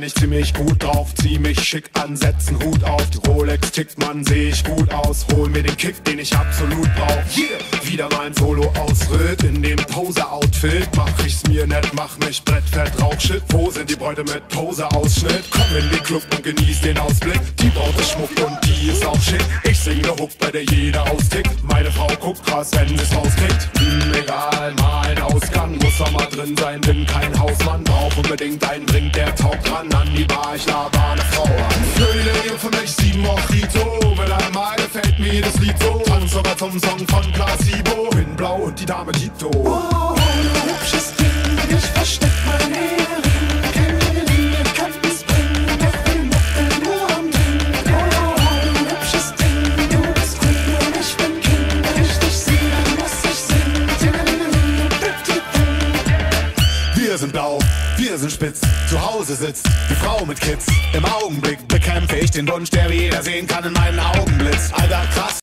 ich ziemlich gut drauf. Zieh mich schick an, setz 'n Hut auf. Die Rolex tickt, man, seh ich gut aus. Hol mir den Kick, den ich absolut brauch. Yeah! Wieder mein Solo-Ausritt in dem Pose-Outfit. Mach ich's mir nett, mach mich brettfett, Rauchshit. Wo sind die Bräute mit Pose-Ausschnitt? Komm in den Club und genieß den Ausblick. Die Braut ist Schmuck und die ist auch schick. Ich sing ne Hook, bei der jeder austickt. Meine Frau guckt krass, wenn sie's rauskriegt. Egal, mal ein Ausgang, muss doch mal drin sein. Bin kein Hausmann, brauch unbedingt einen Drink, der taugt ran. An die Bar, ich laber ne Frau an. Für die Leo für mich 7 Mojito. Mit einmal gefällt mir das Lied so. Tanz sogar zum Song von Placebo. Bin blau und die Dame Tito. Oh, du hübsches Ding, ich versteck mein Ehering. Keine Linie kann es bringen, doch wir machen nur am Ding. Oh, du hübsches Ding, du bist Queen und ich bin King. Wenn ich dich sehe, dann muss ich singen. Wir sind blau, wir sind spitz, zu Hause sitzt die Frau mit Kids. Im Augenblick bekämpfe ich den Wunsch, der wie jeder sehen kann in meinen Augen blitzt. Alter, krass.